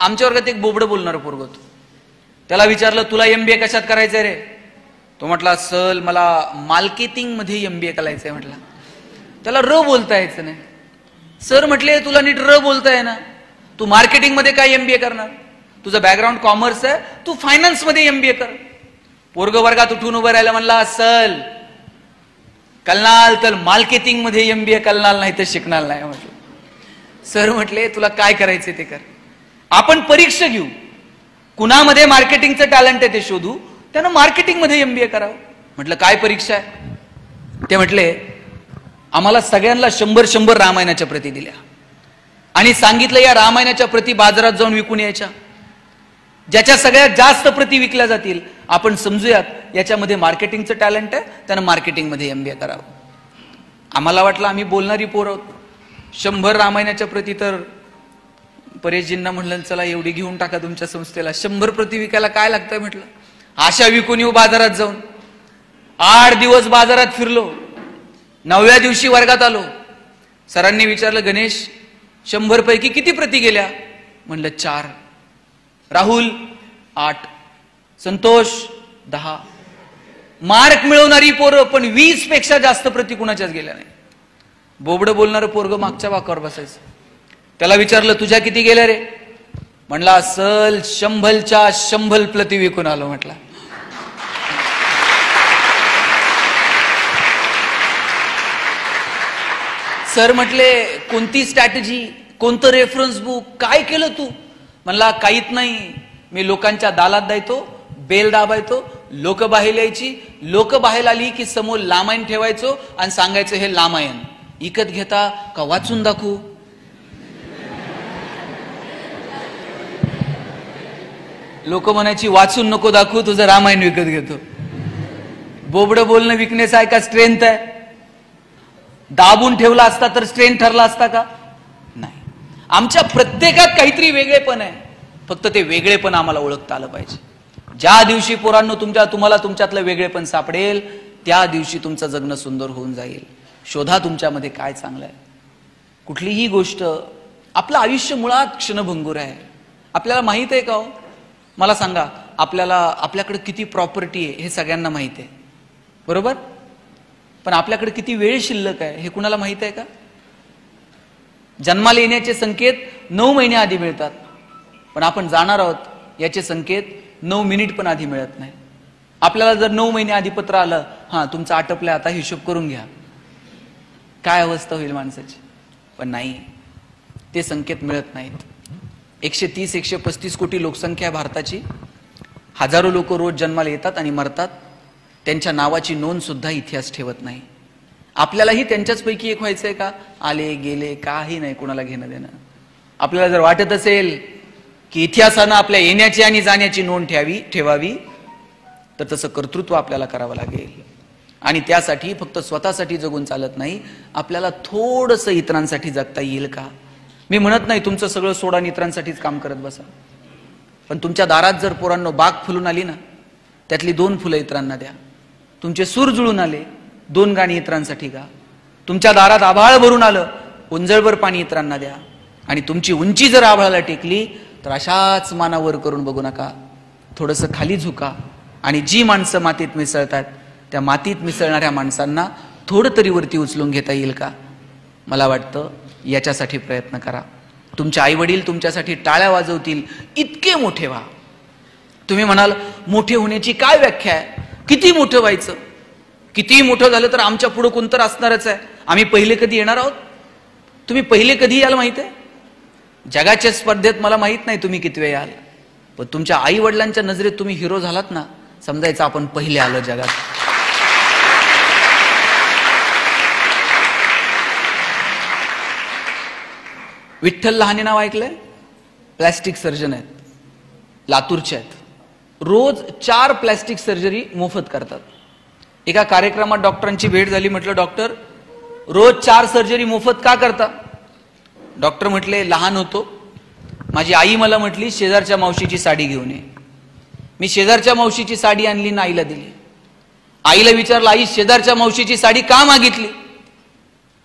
आमच्या वर्गात एक बोबडं बोलणारं पोरग होतं. त्याला विचारलं तुला MBA कशात करायचंय रे? तो म्हटला सल मला मार्केटिंग मध्ये MBA करायचंय म्हटला. त्याला र बोलता यायचं नाही. सर म्हटले तुला नीट र बोलताय ना, तू मार्केटिंग मध्ये काय MBA करणार? तुझं बॅकग्राऊंड कॉमर्स आहे, तू फायनान्स मध्ये MBA कर. पोरग वर्गात उठून उभं राहिलं, म्हणला सल कलनाल तर मार्केटिंग मध्ये MBA कलनाल नाही तर शिकणार नाही म्हटलं. सर म्हटले तुला काय करायचं ते कर, आपण परीक्षा घेऊ, कुणामध्ये मार्केटिंगचं टॅलेंट आहे ते शोधू, त्यानं मार्केटिंग मध्ये MBA करावं. म्हटलं काय परीक्षा आहे? ते म्हटले आम्हाला सगळ्यांना 100 रामायणाच्या प्रती दिल्या आणि सांगितलं या रामायणाच्या प्रती बाजारात जाऊन विकून यायच्या. ज्याच्या सगळ्यात जास्त प्रती विकल्या जातील आपण समजूयात याच्यामध्ये मार्केटिंगचं टॅलेंट आहे, त्यानं मार्केटिंग मध्ये MBA करावं. आम्हाला वाटलं आम्ही बोलणारी पोर आहोत, 100 रामायणाच्या प्रती. तर परेशजींना म्हणलं चला एवढी घेऊन टाका तुमच्या संस्थेला, 100 प्रती विकायला काय लागतंय म्हटलं. आशा विकून येऊ बाजारात जाऊन. 8 दिवस बाजारात फिरलो. 9व्या दिवशी वर्गात आलो. सरांनी विचारलं गणेश 100 पैकी किती प्रती गेल्या? म्हणलं 4. राहुल 8, संतोष 10. मार्क मिळवणारी पोरं पण 20 पेक्षा जास्त प्रती कुणाच्याच गेल्या नाही. बोबडं बोलणारं पोरग मागच्या वाकावर बसायचं. त्याला विचारलं तुझ्या किती गेल्या रे? म्हणला सल 100च्या 100 प्रती विकून आलो म्हटला. सर म्हटले कोणती स्ट्रॅटेजी, कोणतं रेफरन्स बुक, काय केलं तू? म्हणला काहीच नाही, मी लोकांच्या दालात द्यायचो, बेल दाबायचो, लोक बाहेर यायची, लोक बाहेर आली की समोर लामायण ठेवायचो आणि सांगायचं हे लामायण इकत घेता का वाचून दाखवू? लोक म्हणायची वाचून नको दाखवू, तुझं रामायण विकत घेतो. बोबडं बोलणं विकनेस आहे का स्ट्रेंथ आहे? दाबून ठेवला असता तर स्ट्रेंथ ठरला असता का? नाही. आमच्या प्रत्येकात काहीतरी वेगळेपण आहे, फक्त ते वेगळेपण आम्हाला ओळखता आलं पाहिजे. ज्या दिवशी पोरांनो तुम्हाला तुमच्यातलं वेगळेपण सापडेल त्या दिवशी तुमचं जगणं सुंदर होऊन जाईल. शोधा तुमच्यामध्ये काय चांगलं आहे. कुठलीही गोष्ट, आपलं आयुष्य मुळात क्षणभंगूर आहे. आपल्याला माहित आहे का हो? मला सांगा, आपल्याकडे किती प्रॉपर्टी आहे हे सगळ्यांना माहित आहे, बरोबर? पण आपल्याकडे किती वेळ शिल्लक आहे हे कुणाला माहित आहे का? जन्माला येण्याचे संकेत 9 महिने आधी मिळतात, पण आपण जाणार आहोत याचे संकेत 9 मिनिट पण आधी मिळत नाही. आपल्याला जर 9 महिने आधी पत्र आलं, हा तुमचं आटपलंय आता हिशोब करून घ्या, काय अवस्था होईल माणसाची? पण नाही, ते संकेत मिळत नाहीत. 130-135 कोटी लोकसंख्या आहे भारताची. हजारो लोक रोज जन्माला येतात आणि मरतात, त्यांच्या नावाची नोंद सुद्धा इतिहास ठेवत नाही. आपल्यालाही त्यांच्याच पैकी एक व्हायचंय का? आले गेले काही नाही, कोणाला घेणं देणं. आपल्याला जर वाटत असेल की इतिहासानं आपल्या येण्याची आणि जाण्याची नोंद ठेवावी तर तसं कर्तृत्व आपल्याला करावं लागेल. आणि त्यासाठी फक्त स्वतःसाठी जगून चालत नाही, आपल्याला थोडंसं इतरांसाठी जगता येईल का? मी म्हणत नाही तुमचं सगळं सोडा आणि इतरांसाठीच काम करत बसा, पण तुमच्या दारात जर पोरांनो बाग फुलून आली ना, त्यातली 2 फुलं इतरांना द्या. तुमचे सूर जुळून आले, 2 गाणी इतरांसाठी गा. तुमच्या दारात आभाळ भरून आलं, उंजळभर पाणी इतरांना द्या. आणि तुमची उंची जर आभाळाला टेकली तर अशाच मानावर करून बघू नका, थोडंसं खाली झुका. आणि जी माणसं मातीत मिसळतात त्या मातीत मिसळणाऱ्या माणसांना थोडं तरी वरती उचलून घेता येईल का? मला वाटतं याच्यासाठी प्रयत्न करा. तुमचे आई वडील तुमच्यासाठी टाळ्या वाजवतील इतके मोठे व्हा. तुम्ही म्हणाल मोठे होण्याची काय व्याख्या आहे? किती मोठं व्हायचं? किती मोठं झालं तर आमच्या पुढे कोणतर असणारच आहे. आम्ही पहिले कधी येणार आहोत? तुम्ही पहिले कधी याल माहित आहे? जगाच्या स्पर्धेत मला माहित नाही तुम्ही किती वेळ याल, पण तुमच्या आई वडिलांच्या नजरेत तुम्ही हिरो झालात ना, समजायचं आपण पहिले आलो जगात. विठ्ठल लहाने नाव ऐकलंय? प्लॅस्टिक सर्जन आहेत, लातूरचे आहेत. रोज 4 प्लॅस्टिक सर्जरी मोफत करतात. एका कार्यक्रमात डॉक्टरांची भेट झाली. म्हटलं डॉक्टर रोज 4 सर्जरी मोफत का करता? डॉक्टर म्हटले लहान होतो, माझी आई मला म्हटली शेजारच्या मावशीची साडी घेऊन ये. मी शेजारच्या मावशीची साडी आणली ना आईला दिली. आईला विचारलं आई शेजारच्या मावशीची साडी का मागितली?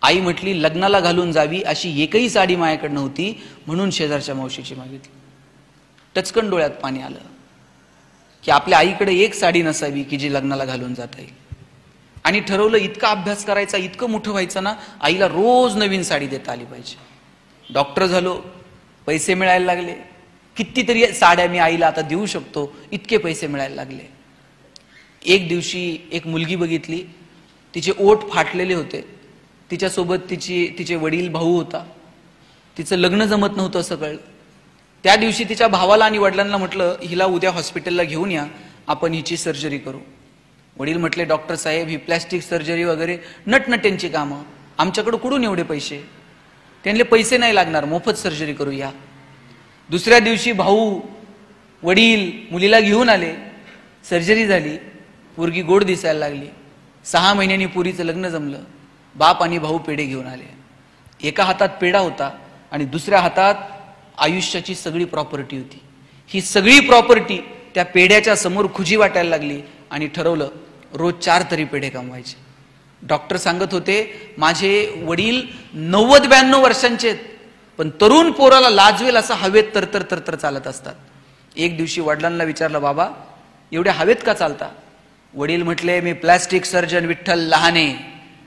आई म्हटली लग्नाला घालून जावी अशी एकही साडी माझ्याकडे नव्हती, म्हणून शेजारच्या मावशीची मागितली. टचकन डोळ्यात पाणी आलं की आपल्या आईकडे एक साडी नसावी की जी लग्नाला घालून जाता येईल. आणि ठरवलं इतका अभ्यास करायचा, इतकं मोठं व्हायचं ना, आईला रोज नवीन साडी देता आली पाहिजे. डॉक्टर झालो, पैसे मिळायला लागले, कितीतरी साड्या मी आईला आता देऊ शकतो इतके पैसे मिळायला लागले. एक दिवशी एक मुलगी बघितली, तिचे ओठ फाटलेले होते, तिच्यासोबत तिचे वडील भाऊ होता, तिचं लग्न जमत नव्हतं असं कळलं. त्या दिवशी तिच्या भावाला आणि वडिलांना म्हटलं हिला उद्या हॉस्पिटलला घेऊन या, आपण हिची सर्जरी करू. वडील म्हटले डॉक्टर साहेब ही प्लॅस्टिक सर्जरी वगैरे नटनट्यांची कामं, आमच्याकडे कुठून एवढे पैसे. त्यांना पैसे नाही लागणार, मोफत सर्जरी करूया. दुसऱ्या दिवशी भाऊ वडील मुलीला घेऊन आले, सर्जरी झाली, पोरगी गोड दिसायला लागली. 6 महिन्यांनी पोरीचं लग्न जमलं. बाप आणि भाऊ पेढे घेऊन आले. एका हातात पेढा होता आणि दुसऱ्या हातात आयुष्याची सगळी प्रॉपर्टी होती. ही सगळी प्रॉपर्टी त्या पेढ्याच्या समोर खुजी वाटायला लागली आणि ठरवलं रोज 4 तरी पेढे कमवायचे. डॉक्टर सांगत होते माझे वडील 90-92 वर्षांचे आहेत, पण तरुण पोराला लाजवेल असं हवेत तरतर चालत असतात. एक दिवशी वडिलांना विचारलं बाबा एवढ्या हवेत का चालता. वडील म्हटले मी प्लॅस्टिक सर्जन विठ्ठल लहाने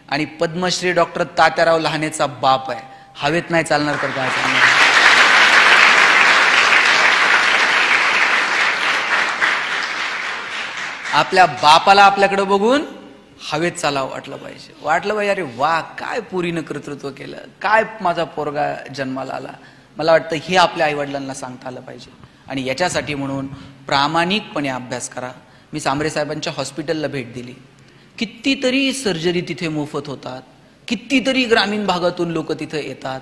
आणि पद्मश्री डॉक्टर तात्याराव लहानेचा बाप आहे, हवेत नाही चालणार तर काय चालणार. आपल्या बापाला आपल्याकडे बघून हवेत चालावं वाटलं पाहिजे अरे वा काय पुरीनं कर्तृत्व केलं, काय माझा पोरगा जन्माला आला. मला वाटतं हे आपल्या आईवडिलांना सांगता आलं पाहिजे. आणि याच्यासाठी म्हणून प्रामाणिकपणे अभ्यास करा. मी सांबरे साहेबांच्या हॉस्पिटलला भेट दिली, कितीतरी सर्जरी तिथे मोफत होतात, कितीतरी ग्रामीण भागातून लोक तिथे येतात,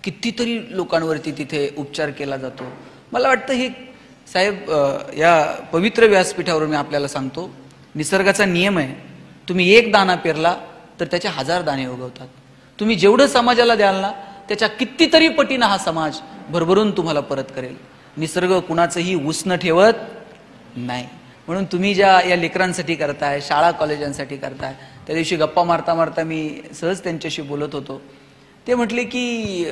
कितीतरी लोकांवरती तिथे उपचार केला जातो. मला वाटतं हे साहेब या पवित्र व्यासपीठावर मी आपल्याला सांगतो, निसर्गाचा नियम आहे, तुम्ही एक दाणा पेरला तर त्याचे 1000 दाणे उगवतात. तुम्ही जेवढं समाजाला द्याल ना त्याच्या कितीतरी पटीनं हा समाज भरभरून तुम्हाला परत करेल. निसर्ग कुणाचंही उसनं ठेवत नाही. म्हणून तुम्ही ज्या या लेकरांसाठी करताय, शाळा कॉलेजांसाठी करताय, त्या दिवशी गप्पा मारता मारता मी सहज त्यांच्याशी बोलत होतो. ते म्हटले की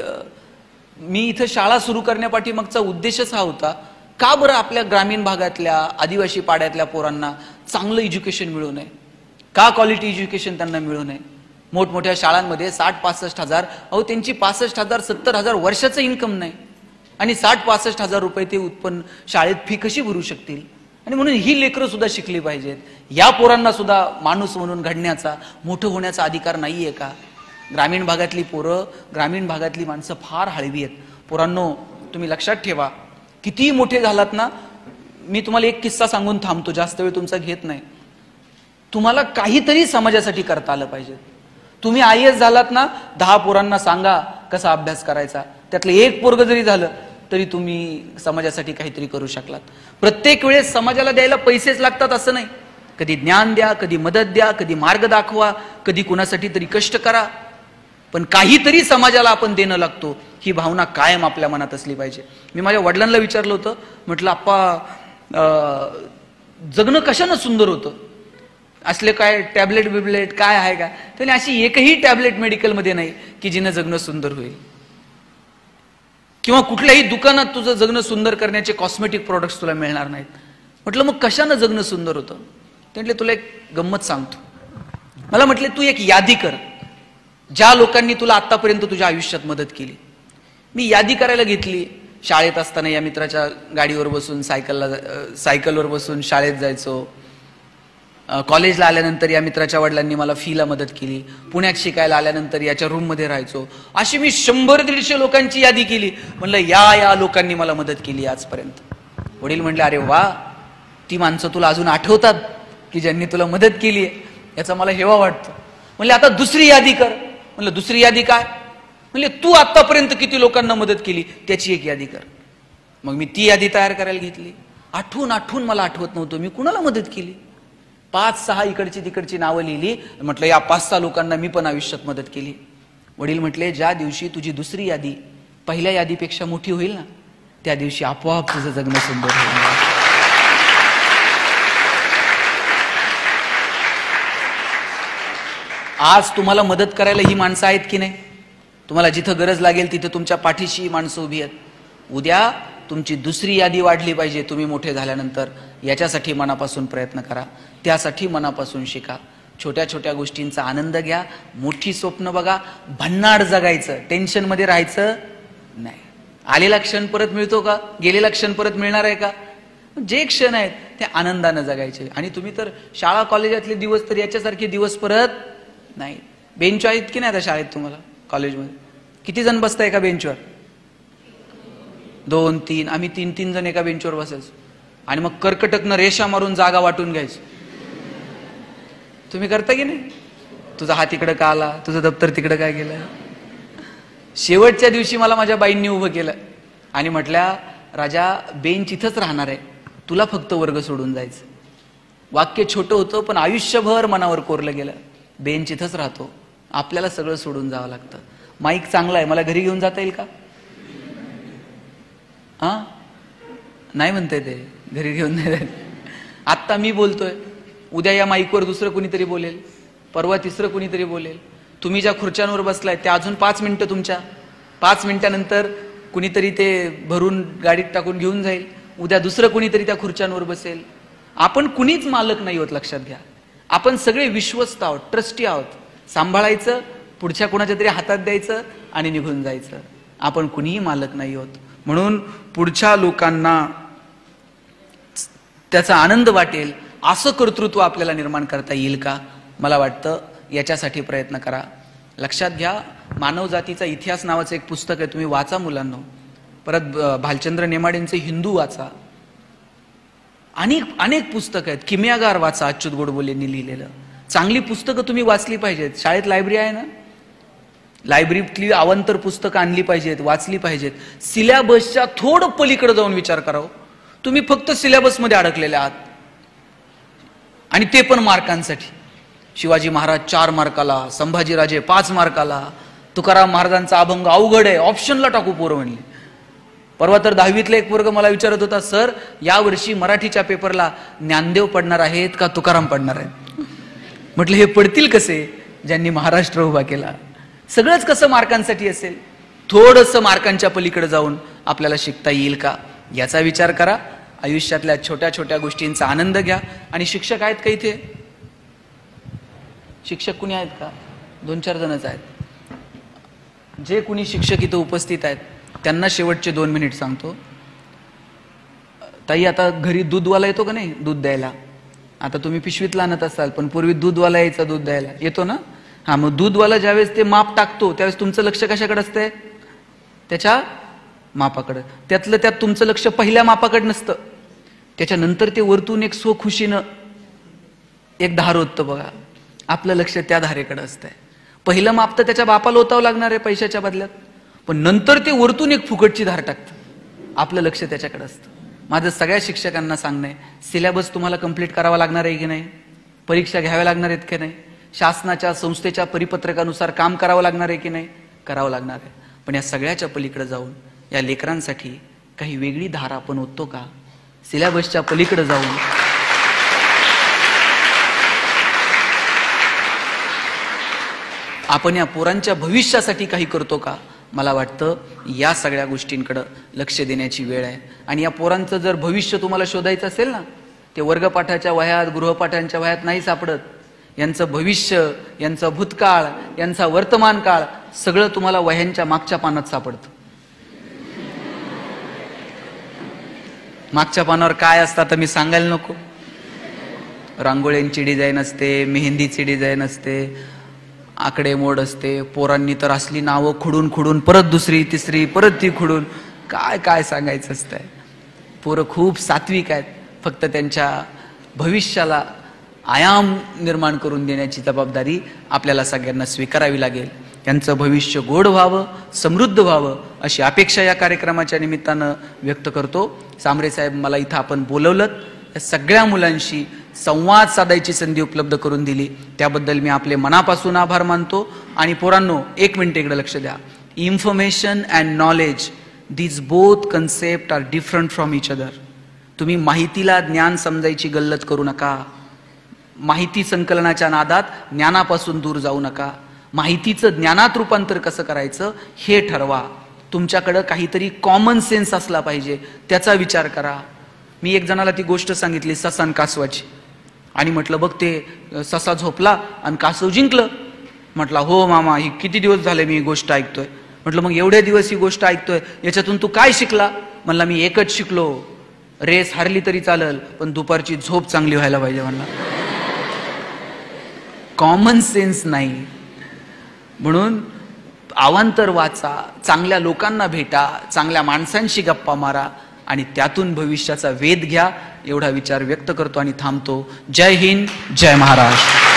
मी इथं शाळा सुरू करण्यापाठीमागचा उद्देशच हा होता, का बरं आपल्या ग्रामीण भागातल्या आदिवासी पाड्यातल्या पोरांना चांगलं एज्युकेशन मिळू नये, का क्वालिटी एज्युकेशन त्यांना मिळू नये. मोठमोठ्या शाळांमध्ये 60-65 हजार, अहो त्यांची 65,000-70,000 वर्षाचं इन्कम नाही आणि 60-65 हजार रुपये ते उत्पन्न शाळेत फी कशी भरू शकतील. आणि म्हणून ही लेकरं सुद्धा शिकली पाहिजेत. या पोरांना सुद्धा माणूस म्हणून घडण्याचा, मोठं होण्याचा अधिकार नाहीये का. ग्रामीण भागातली पोरं, ग्रामीण भागातली माणसं फार हळवी आहेत. पोरांनो तुम्ही लक्षात ठेवा, किती मोठे झालात ना, मी तुम्हाला एक किस्सा सांगून थांबतो, जास्त वेळ तुमचा घेत नाही. तुम्हाला काहीतरी समाजासाठी करता आलं पाहिजे. तुम्ही IAS झालात ना, 10 पोरांना सांगा कसा अभ्यास करायचा, त्यातलं एक पोरग जरी झालं तरी तुम्ही समाजासाठी काहीतरी करू शकलात. प्रत्येक वेळेस समाजाला द्यायला पैसेच लागतात असं नाही. कधी ज्ञान द्या, कधी मदत द्या, कधी मार्ग दाखवा, कधी कुणासाठी तरी कष्ट करा, पण काहीतरी समाजाला आपण देणं लागतो ही भावना कायम आपल्या मनात असली पाहिजे. मी माझ्या वडिलांना विचारलं होतं, म्हटलं आप्पा जगणं कशानं सुंदर होतं, असले काय टॅबलेट बिबलेट काय आहे का. त्याने अशी एकही टॅबलेट मेडिकलमध्ये नाही की जिनं जगणं सुंदर होईल, किंवा कुठल्याही दुकानात तुझं जगणं सुंदर करण्याचे कॉस्मेटिक प्रोडक्ट्स तुला मिळणार नाहीत. म्हटलं मग कशानं जगणं सुंदर होतं. ते म्हटले तुला एक गंमत सांगतो. मला म्हटले तू एक यादी कर, ज्या लोकांनी तुला आतापर्यंत तुझ्या आयुष्यात मदत केली. मी यादी करायला घेतली. शाळेत असताना या मित्राच्या गाडीवर बसून सायकलवर बसून शाळेत जायचो. कॉलेजला आल्यानंतर या मित्राच्या वडिलांनी मला फीला मदत केली. पुण्यात शिकायला आल्यानंतर याच्या रूममध्ये राहायचो. अशी मी 100-150 लोकांची यादी केली. म्हणलं या लोकांनी मला मदत केली आजपर्यंत. वडील म्हणले अरे वा, ती माणसं तुला अजून आठवतात की ज्यांनी तुला मदत केली आहे, याचा मला हेवा वाटतो. म्हणले आता दुसरी यादी कर. म्हणलं दुसरी यादी काय. म्हणले तू आतापर्यंत किती लोकांना मदत केली त्याची एक यादी कर. मग मी ती यादी तयार करायला घेतली. आठवून मला आठवत नव्हतं मी कुणाला मदत केली. 5-6 इकडची तिकडची नावं लिहिली. म्हटलं या 5-6 लोकांना मी पण आयुष्यात मदत केली. वडील म्हटले ज्या दिवशी तुझी दुसरी यादी पहिल्या यादीपेक्षा मोठी होईल ना, त्या दिवशी आपोआप तुझं जगणं सुंदर होईल. आज तुम्हाला मदत करायला ही माणसं आहेत की नाही. तुम्हाला जिथं गरज लागेल तिथं तुमच्या पाठीशी माणसं उभी आहेत. उद्या तुमची दुसरी यादी वाढली पाहिजे तुम्ही मोठे झाल्यानंतर, याच्यासाठी मनापासून प्रयत्न करा, त्यासाठी मनापासून शिका. छोट्या छोट्या गोष्टींचा आनंद घ्या, मोठी स्वप्न बघा, भन्नाड जगायचं, टेन्शनमध्ये राहायचं नाही. आलेला क्षण परत मिळतो का? गेलेला क्षण परत मिळणार आहे का? जे क्षण आहेत ते आनंदानं जगायचे. आणि तुम्ही तर शाळा कॉलेजातले दिवस तर याच्यासारखे दिवस परत नाही. बेंच आहेत की नाही आता शाळेत तुम्हाला? कॉलेजमध्ये किती जण बसताय एका बेंचवर? 2, 3. आम्ही 3 जण एका बेंचवर बसायचो आणि मग कर्कटकनं रेषा मारून जागा वाटून घ्यायची. तुम्ही करता की नाही? तुझा हात इकडं का आला, तुझं दप्तर तिकडं काय गेलं. शेवटच्या दिवशी मला माझ्या बाईंनी उभं केलं आणि म्हटल्या, राजा बेंच इथंच राहणार आहे, तुला फक्त वर्ग सोडून जायचं. वाक्य छोटं होतं पण आयुष्यभर मनावर कोरलं गेलं. बेंच इथंच राहतो, आपल्याला सगळं सोडून जावं लागतं. माईक चांगला आहे, मला घरी घेऊन जाता येईल का? नाही म्हणते ते, घरी घेऊन नाही. आत्ता मी बोलतोय, उद्या या माईकवर दुसरं कुणीतरी बोलेल, परवा तिसरं कुणीतरी बोलेल. तुम्ही ज्या खुर्च्यांवर बसलाय त्या अजून 5 मिनिटं तुमच्या, 5 मिनिटानंतर कुणीतरी ते भरून गाडीत टाकून घेऊन जाईल. उद्या दुसरं कुणीतरी त्या खुर्च्यांवर बसेल. आपण कुणीच मालक नाही होत, लक्षात घ्या. आपण सगळे विश्वस्त आहोत, ट्रस्टी आहोत. सांभाळायचं, पुढच्या कुणाच्या तरी हातात द्यायचं आणि निघून जायचं. आपण कुणीही मालक नाही होत. म्हणून पुढच्या लोकांना त्याचा आनंद वाटेल असं कर्तृत्व आपल्याला निर्माण करता येईल का? मला वाटतं याच्यासाठी प्रयत्न करा. लक्षात घ्या, मानवजातीचा इतिहास नावाचं एक पुस्तक आहे, तुम्ही वाचा मुलांनो. परत भालचंद्र नेमाडेंचे हिंदू वाचा. अनेक पुस्तक आहेत. किमयागार वाचा, अच्युत गोडबोलेंनी लिहिलेलं. चांगली पुस्तकं तुम्ही वाचली पाहिजेत. शाळेत लायब्ररी आहे ना, लायब्ररीतली अवांतर पुस्तकं आणली पाहिजेत, वाचली पाहिजेत. सिलेबसच्या थोडं पलीकडे जाऊन विचार करावं. तुम्ही फक्त सिलेबसमध्ये अडकलेले आहात आणि ते पण मार्कांसाठी. शिवाजी महाराज 4 मार्काला, संभाजीराजे 5 मार्काला, तुकाराम महाराजांचा अभंग अवघड आहे, ऑप्शनला टाकू पोरं म्हणले. परवा तर 10वीतला एक वर्ग मला विचारत होता, सर यावर्षी मराठीच्या पेपरला ज्ञानदेव पडणार आहेत का तुकाराम पडणार आहेत? म्हटलं हे पडतील कसे ज्यांनी महाराष्ट्र उभा केला. सगळंच कसं मार्कांसाठी असेल? थोडंसं मार्कांच्या पलीकडे जाऊन आपल्याला शिकता येईल का याचा विचार करा. आयुष्यातल्या छोट्या छोट्या गोष्टींचा आनंद घ्या. आणि शिक्षक आहेत का इथे? शिक्षक कुणी आहेत का? 2-4 जणच आहेत. जे कुणी शिक्षक इथं उपस्थित आहेत त्यांना शेवटचे 2 मिनिट सांगतो. ताई, आता घरी दूधवाला येतो का नाही दूध द्यायला? आता तुम्ही पिशवीतला आणत असाल, पण पूर्वी दूधवाला यायचा दूध द्यायला, येतो ना? हा, मग दूधवाला ज्यावेळेस ते माप टाकतो त्यावेळेस तुमचं लक्ष कशाकडे असतंय? त्याच्या मापाकडे. त्यातलं त्यात तुमचं लक्ष पहिल्या मापाकडे नसतं, त्याच्यानंतर ते वरतून एक खुशीनं एक धार होतं बघा, आपलं लक्ष त्या धारेकडे असतंय. पहिलं माप तर त्याच्या बापाला ओतावं लागणार आहे पैशाच्या बदल्यात, पण नंतर ते वरतून एक फुकटची धार टाकतं, आपलं लक्ष त्याच्याकडे असतं. माझं सगळ्या शिक्षकांना सांगणं आहे, सिलेबस तुम्हाला कंप्लीट करावा लागणार आहे की नाही? परीक्षा घ्याव्या लागणार आहेत की नाही? शासनाच्या संस्थेच्या परिपत्रकानुसार काम करावं लागणार आहे की नाही? करावं लागणार आहे. पण या सगळ्याच्या पलीकडे जाऊन या लेकरांसाठी काही वेगळी धार आपण ओततो का? सिलेबसच्या पलीकडे जाऊन आपण या पोरांच्या भविष्यासाठी काही करतो का? मला वाटतं या सगळ्या गोष्टींकडे लक्ष देण्याची वेळ आहे. आणि या पोरांचं जर भविष्य तुम्हाला शोधायचं असेल ना, ते वर्गपाठाच्या वह्यात, गृहपाठांच्या वह्यात नाही सापडत. यांचं भविष्य, यांचा भूतकाळ, यांचा वर्तमान काळ सगळं तुम्हाला वह्यांच्या मागच्या पानात सापडतं. मागच्या पानावर काय असतं तर मी सांगायला नको. रांगोळ्यांची डिझाईन असते, मेहंदीची डिझाईन असते, आकडेमोड असते. पोरांनी तर असली नावं खुडून खुडून परत दुसरी तिसरी परत ती खुडून काय काय सांगायचं असतंय. पोरं खूप सात्विक आहेत, फक्त त्यांच्या भविष्याला आयाम निर्माण करून देण्याची जबाबदारी आपल्याला सगळ्यांना स्वीकारावी लागेल. त्यांचं भविष्य गोड व्हावं, समृद्ध व्हावं अशी अपेक्षा या कार्यक्रमाच्या निमित्तानं व्यक्त करतो. सांबरे साहेब, मला इथं आपण बोलवलं, या सगळ्या मुलांशी संवाद साधायची संधी उपलब्ध करून दिली, त्याबद्दल मी आपले मनापासून आभार मानतो. आणि पोरांनो, 1 मिनिट इकडे लक्ष द्या. Information and knowledge, these both concept are different from each other. तुम्ही माहितीला ज्ञान समजायची गल्लत करू नका. माहिती संकलनाच्या नादात ज्ञानापासून दूर जाऊ नका. माहितीचं ज्ञानात रूपांतर कसं करायचं हे ठरवा. तुमच्याकडं काहीतरी कॉमन सेन्स असला पाहिजे, त्याचा विचार करा. मी एक जणाला ती गोष्ट सांगितली ससा आणि कासवाची, आणि म्हटलं बघ ते ससा झोपला आणि कासव जिंकलं. म्हटलं हो मामा, ही किती दिवस झाले मी ही गोष्ट ऐकतोय. म्हटलं मग एवढे दिवस ही गोष्ट ऐकतोय, याच्यातून तू काय शिकला? म्हणला मी एकच शिकलो, रेस हारली तरी चालेल पण दुपारची झोप चांगली व्हायला पाहिजे. म्हणला कॉमन सेन्स नाही. म्हणून अवांतर वाचा, चांगल्या लोकांना भेटा, चांगल्या माणसांशी गप्पा मारा आणि त्यातून भविष्याचा वेध घ्या. एवढा विचार व्यक्त करतो आणि थांबतो. जय हिंद, जय महाराष्ट्र.